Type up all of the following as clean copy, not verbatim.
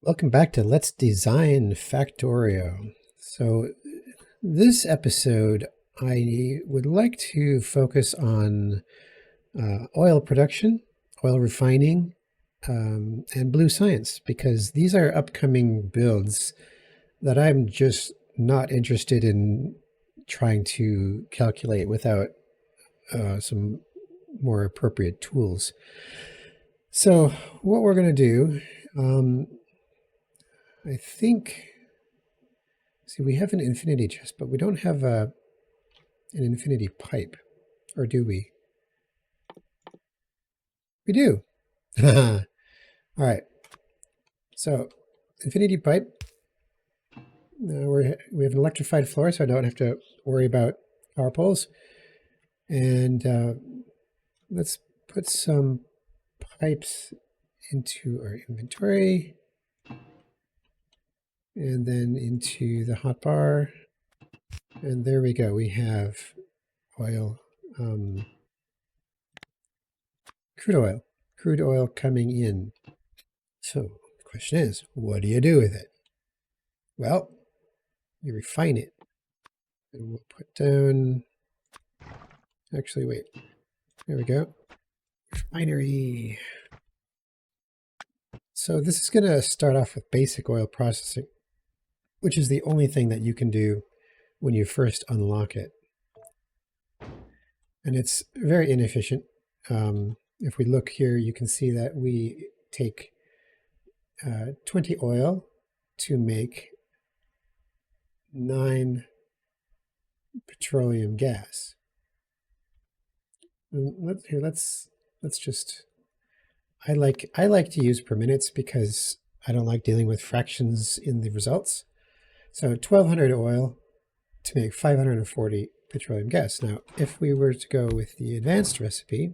Welcome back to Let's Design Factorio. So this episode, I would like to focus on oil production, oil refining, and blue science, because these are upcoming builds that I'm just not interested in trying to calculate without some more appropriate tools. So what we're going to do, I think, see, we have an infinity chest, but we don't have an infinity pipe, or do we? We do. All right. So infinity pipe. We have an electrified floor, so I don't have to worry about power poles. And let's put some pipes into our inventory, and then into the hotbar. And there we go. We have oil, crude oil coming in. So the question is, what do you do with it? Well, you refine it. And we'll put down, actually, wait, there we go. Refinery. So this is going to start off with basic oil processing, which is the only thing that you can do when you first unlock it. And it's very inefficient. If we look here, you can see that we take 20 oil to make 9 petroleum gas. Let's just. I like to use per minutes because I don't like dealing with fractions in the results. So 1200 oil to make 540 petroleum gas. Now, if we were to go with the advanced recipe,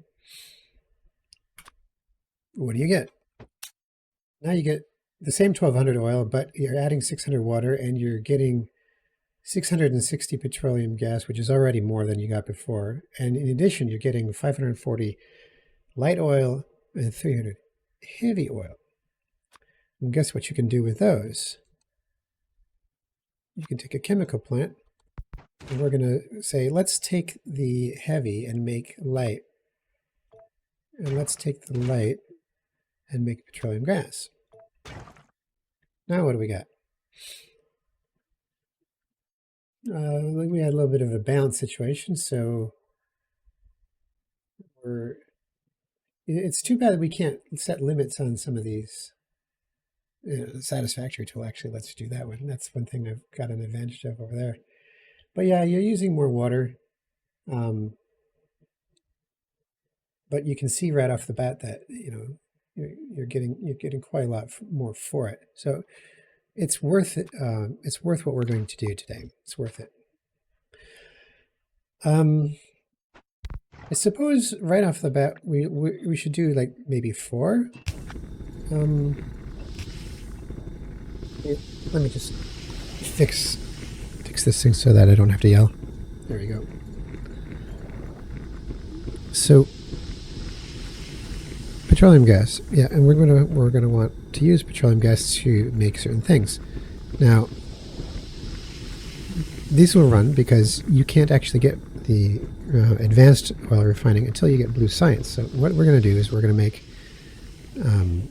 what do you get? Now you get the same 1200 oil, but you're adding 600 water and you're getting 660 petroleum gas, which is already more than you got before. And in addition, you're getting 540 light oil and 300 heavy oil. And guess what you can do with those? You can take a chemical plant, and we're going to say, let's take the heavy and make light. And let's take the light and make petroleum gas. Now what do we got? We had a little bit of a balance situation, so it's too bad we can't set limits on some of these. Satisfactory tool actually lets you do that one. That's one thing I've got an advantage of over there. But yeah, you're using more water. But you can see right off the bat that you're getting quite a lot more for it. So it's worth it. It's worth what we're going to do today. It's worth it. I suppose right off the bat we should do like maybe 4. Let me just fix this thing so that I don't have to yell. There we go. So petroleum gas, yeah, and we're gonna want to use petroleum gas to make certain things. Now, these will run because you can't actually get the advanced oil refining until you get blue science. So what we're going to do is we're going to make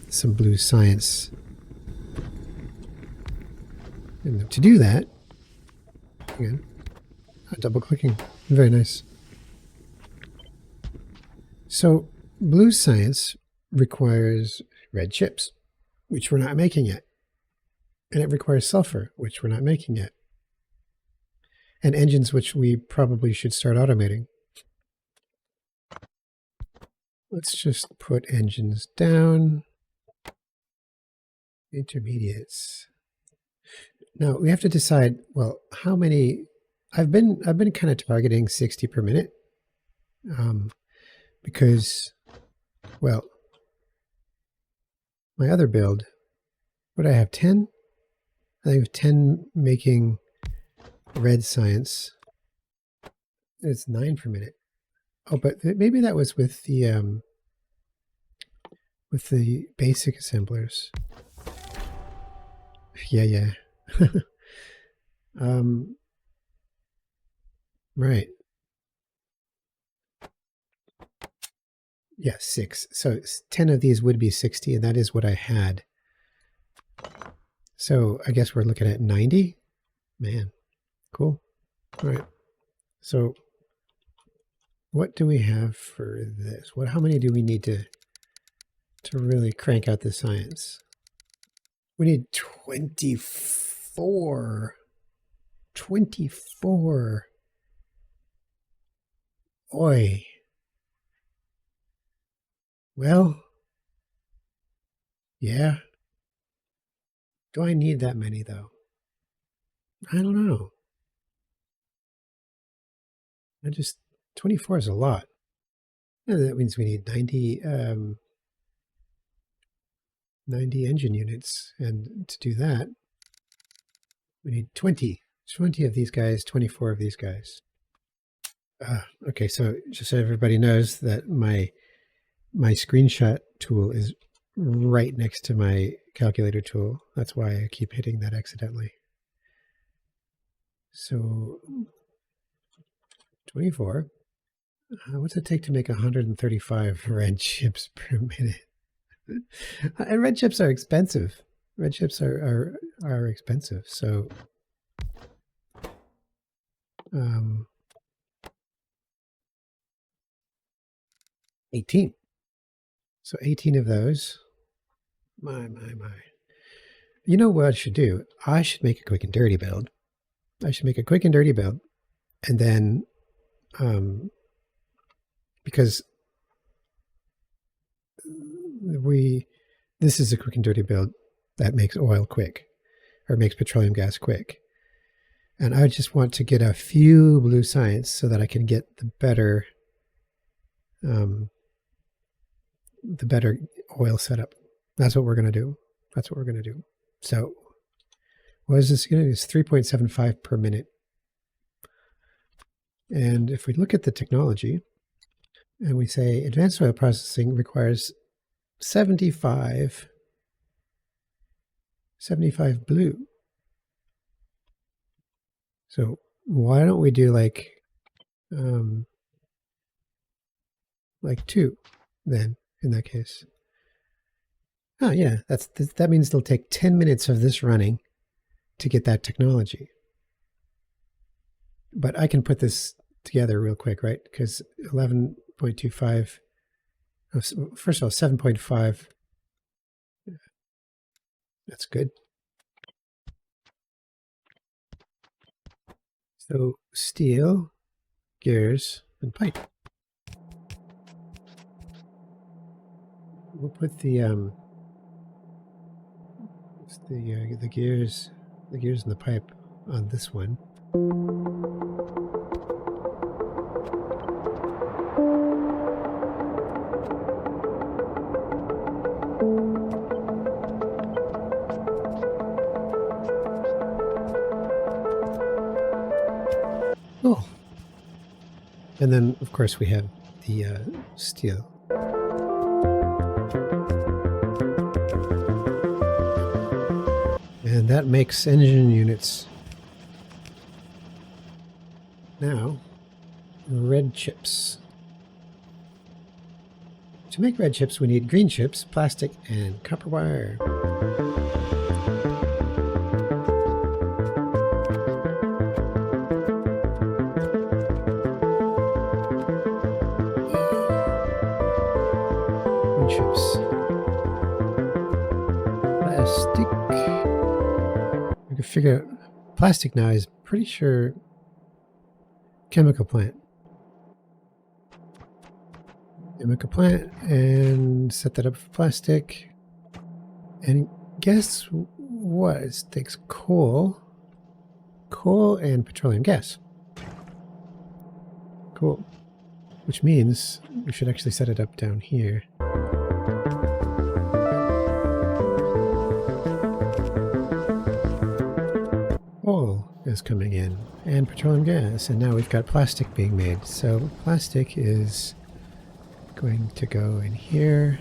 some blue science. And to do that, again, double clicking, very nice. So blue science requires red chips, which we're not making yet. And it requires sulfur, which we're not making yet. And engines, which we probably should start automating. Let's just put engines down. Intermediates. Now we have to decide, well, how many. I've been kind of targeting 60 per minute, because, well, my other build, what do I have, 10? I think 10 making red science. It's 9 per minute. Oh, but maybe that was with the basic assemblers. Yeah. Right. Yeah, 6. So 10 of these would be 60, and that is what I had. So I guess we're looking at 90. Man, cool. All right. So what do we have for this? How many do we need to really crank out the science? We need 24. 24. Oi. Well, yeah. Do I need that many, though? I don't know. 24 is a lot. And that means we need 90 engine units. And to do that, we need 20 of these guys, 24 of these guys. Okay, so just so everybody knows that my screenshot tool is right next to my calculator tool. That's why I keep hitting that accidentally. So 24. What's it take to make 135 red chips per minute? And red chips are expensive. Red chips are expensive. So 18. So 18 of those. My. You know what I should do? I should make a quick and dirty build. And then, because this is a quick and dirty build that makes oil quick, or makes petroleum gas quick. And I just want to get a few blue science so that I can get the better oil setup. That's what we're going to do. So what is this going to do? It's 3.75 per minute. And if we look at the technology and we say advanced oil processing requires 75 blue. So why don't we do like 2 then in that case? Oh yeah, that means it'll take 10 minutes of this running to get that technology. But I can put this together real quick, right? Because 11.25, first of all, 7.5, that's good. So steel, gears, and pipe. We'll put the gears and the pipe on this one. Oh, and then of course we have the steel. And that makes engine units. Now, red chips. To make red chips, we need green chips, plastic, and copper wire. Green chips. Plastic. We can figure out plastic now is pretty sure chemical plant. And set that up for plastic. And guess what? It takes coal and petroleum gas. Cool. Which means we should actually set it up down here. Oil is coming in and petroleum gas, and now we've got plastic being made. So plastic is going to go in here.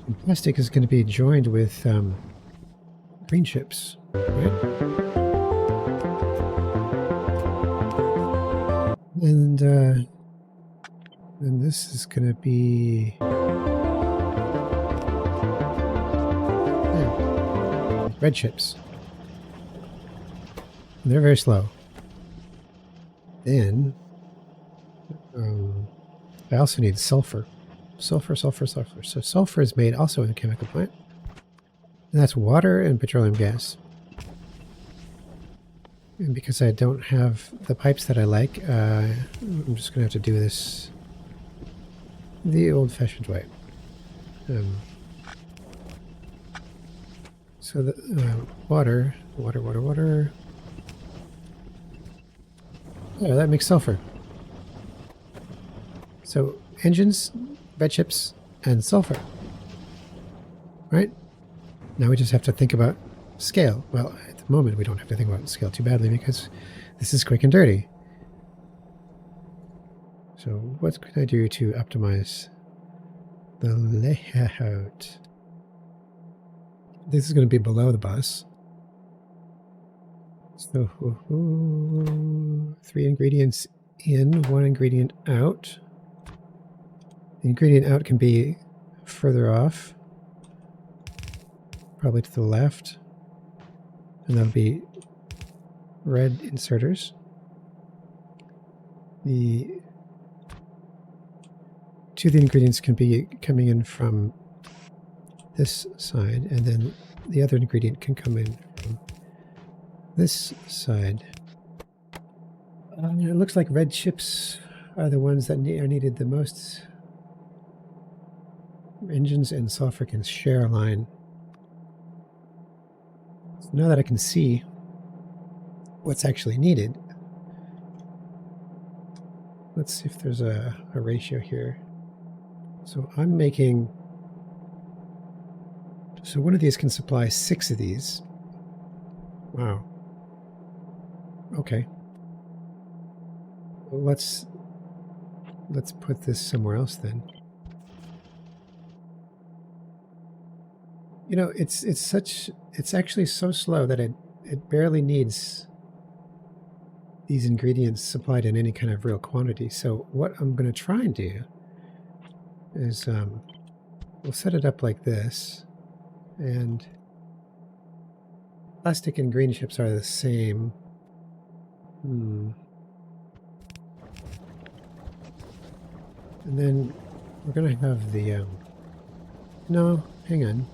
And plastic is going to be joined with green chips, right? And then this is going to be red chips. And they're very slow. Then I also need sulfur. Sulfur. So sulfur is made also in a chemical plant. And that's water and petroleum gas. And because I don't have the pipes that I like, I'm just going to have to do this the old-fashioned way. So the water. Oh, that makes sulfur. So engines, red chips, and sulfur. Right? Now we just have to think about scale. Well, at the moment we don't have to think about scale too badly because this is quick and dirty. So what can I do to optimize the layout? This is going to be below the bus. So 3 ingredients in, 1 ingredient out. The ingredient out can be further off, probably to the left, and that'll be red inserters. The 2 of the ingredients can be coming in from this side, and then the other ingredient can come in from this side. It looks like red chips are the ones that are needed the most. Engines and sulfur can share a line. So now that I can see what's actually needed, let's see if there's a ratio here. So I'm making... So one of these can supply 6 of these. Wow. Okay. Well, let's put this somewhere else then. You know, it's actually so slow that it barely needs these ingredients supplied in any kind of real quantity. So what I'm going to try and do is we'll set it up like this, and plastic and green chips are the same. And then we're going to have the no, hang on.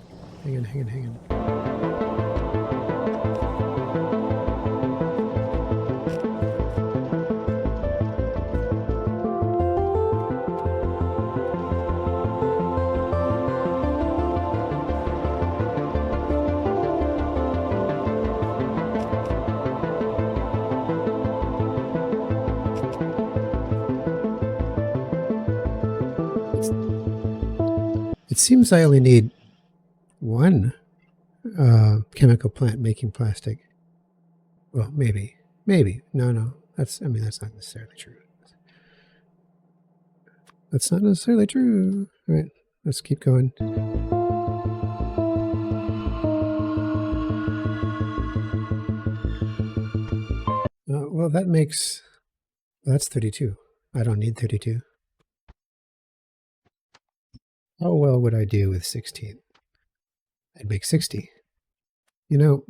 It seems I only need 1 chemical plant making plastic. Well, maybe. No. That's not necessarily true. That's not necessarily true. All right, let's keep going. Well, that's 32. I don't need 32. How well would I do with 16? I'd make 60. You know,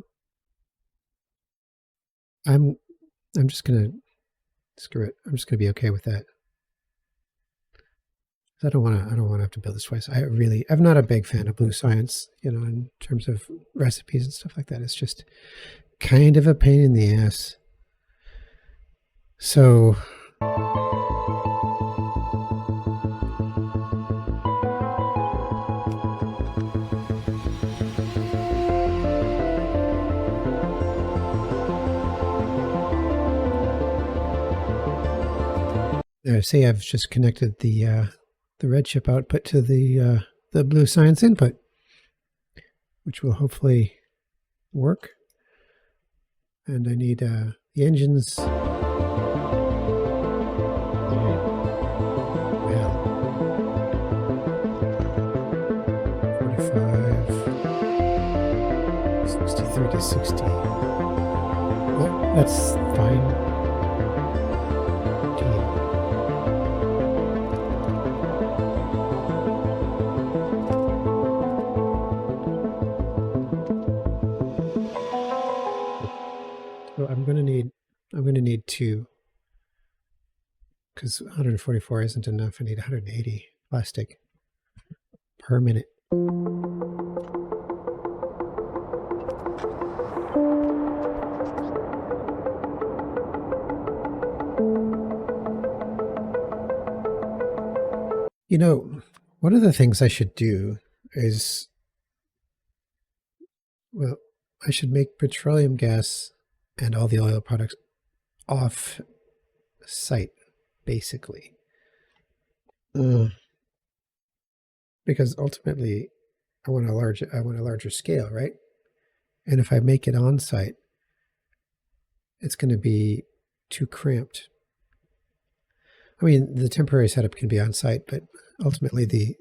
I'm just gonna screw it. I'm just gonna be okay with that. I don't want to have to build this twice. I'm not a big fan of blue science, you know, in terms of recipes and stuff like that. It's just kind of a pain in the ass. So say I've just connected the red chip output to the blue science input, which will hopefully work. And I need the engines. Well, 45, 63 to 60. That's fine. So I'm going to need 2, because 144 isn't enough. I need 180 plastic per minute. You know, one of the things I should do is, well, I should make petroleum gas and all the oil products off site, basically. Because ultimately I want a larger scale, right? And if I make it on site, it's going to be too cramped. I mean, the temporary setup can be on site, but ultimately the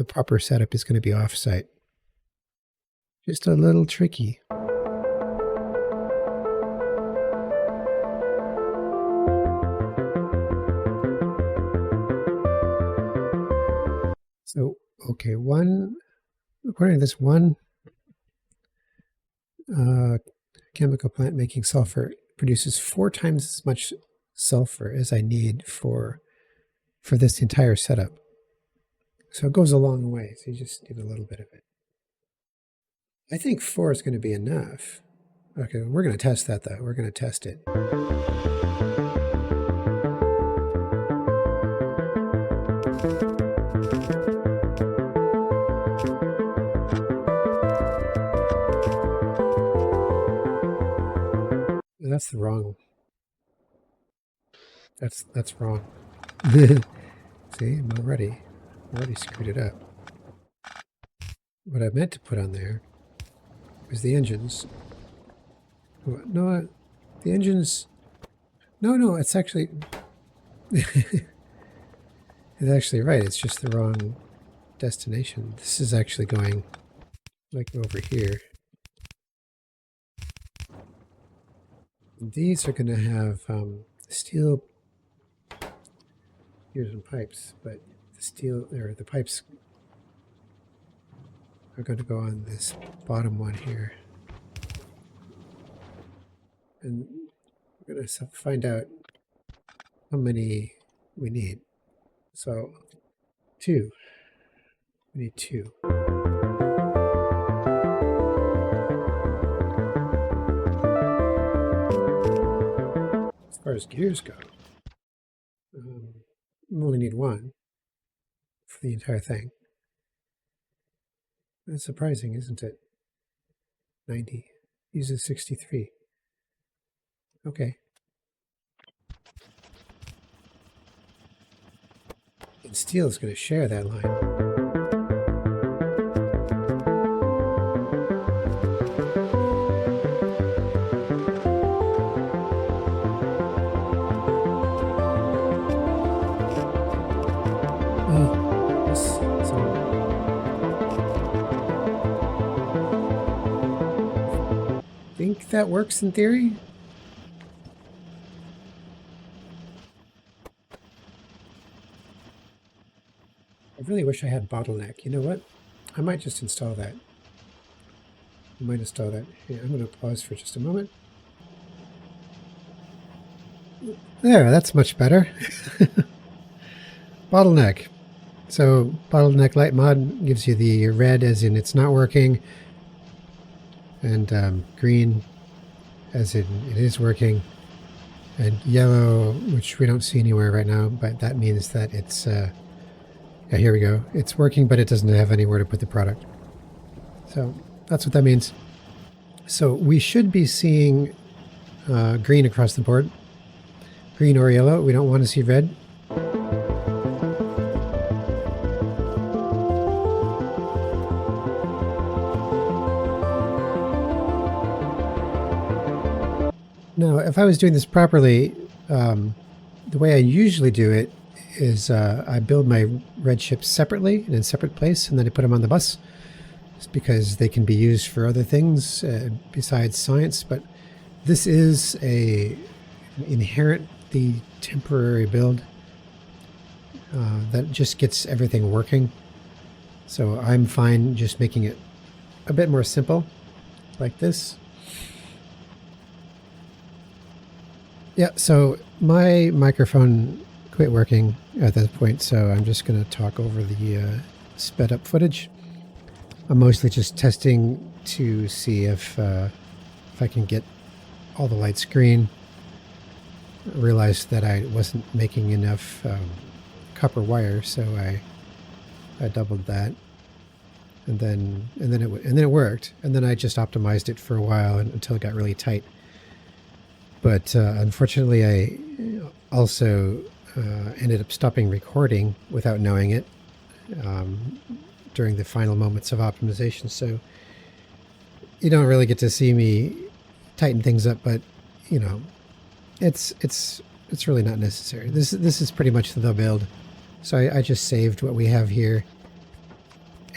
proper setup is going to be off site. Just a little tricky. So, okay, according to this one chemical plant making sulfur produces 4 times as much sulfur as I need for this entire setup. So it goes a long way. So you just need a little bit of it. I think 4 is going to be enough. Okay, we're going to test that though. We're going to test it. That's the wrong. That's wrong. See, I'm already screwed it up. What I meant to put on there was the engines. No, the engines. No, it's actually. It's actually right. It's just the wrong destination. This is actually going like over here. These are going to have steel gears and pipes, but the pipes are going to go on this bottom one here. And we're going to find out how many we need. So 2. We need 2. As far as gears go, we only need 1 for the entire thing. That's surprising, isn't it? 90 uses 63. Okay. And steel is going to share that line. Think that works in theory? I really wish I had bottleneck. You know what? I might just install that. I might install that. Yeah, I'm going to pause for just a moment. There, that's much better. Bottleneck. So bottleneck light mod gives you the red as in it's not working, and green as in it is working, and yellow, which we don't see anywhere right now, but that means that it's yeah, here we go. It's working, but it doesn't have anywhere to put the product. So that's what that means. So we should be seeing green across the board. Green or yellow. We don't want to see red. Now, if I was doing this properly, the way I usually do it is I build my red ships separately in a separate place, and then I put them on the bus. It's because they can be used for other things besides science. But this is an inherently temporary build that just gets everything working. So I'm fine just making it a bit more simple, like this. Yeah, so my microphone quit working at this point, so I'm just going to talk over the sped up footage. I'm mostly just testing to see if I can get all the lights green. I realized that I wasn't making enough copper wire, so I doubled that, and then it worked, and then I just optimized it for a while until it got really tight. But unfortunately, I also ended up stopping recording without knowing it during the final moments of optimization. So you don't really get to see me tighten things up, but you know, it's really not necessary. This is pretty much the build. So I just saved what we have here,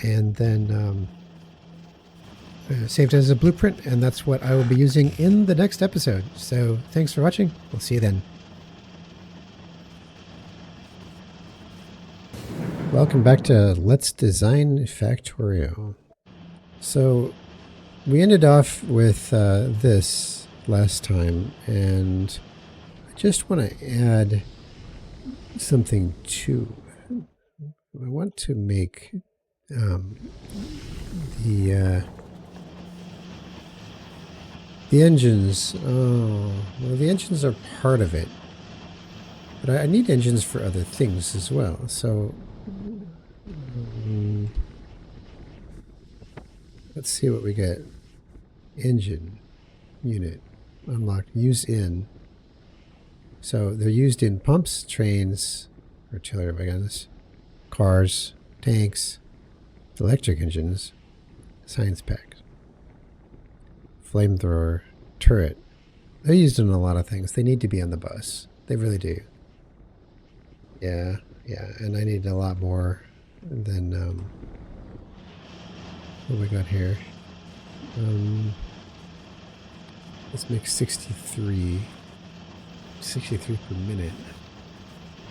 and then saved it as a blueprint, and that's what I will be using in the next episode. So thanks for watching. We'll see you then. Welcome back to Let's Design Factorio. So we ended off with this last time, and I just want to add something to it. I want to make the engines. Oh, well, the engines are part of it, but I need engines for other things as well. So let's see what we get. Engine unit unlocked. Use in. So they're used in pumps, trains, artillery wagons, cars, tanks, electric engines, science packs, flamethrower, turret. They're used in a lot of things. They need to be on the bus. They really do. Yeah, and I need a lot more than what we got here. Let's make 63 per minute.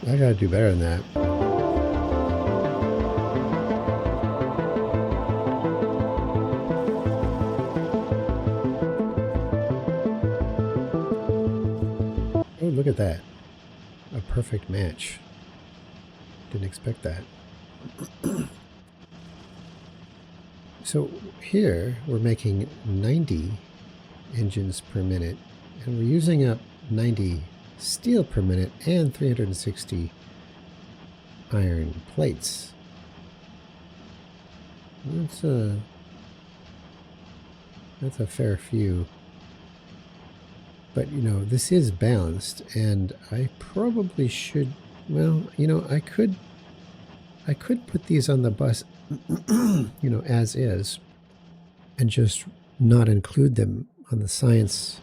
I gotta do better than that. Oh, look at that. A perfect match. Didn't expect that. So here we're making 90 engines per minute, and we're using up 90 steel per minute and 360 iron plates. That's a fair few. But you know, this is balanced, and I probably should, well, you know, I could put these on the bus you know, as is, and just not include them on the science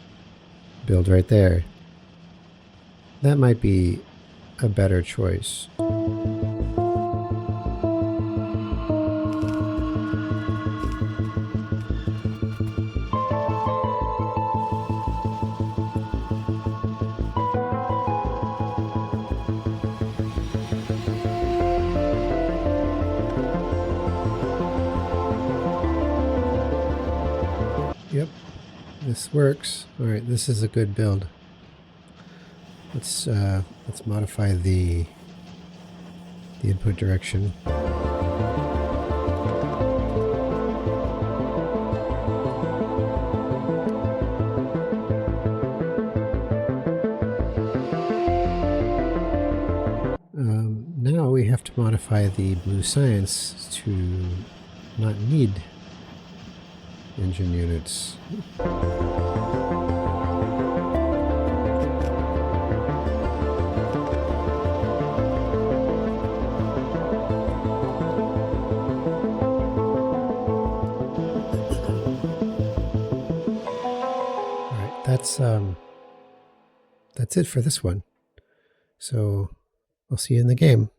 build right there. That might be a better choice. Yep, this works. All right, this is a good build. Let's modify the input direction. Now we have to modify the blue science to not need engine units. That's it for this one. So I'll see you in the game.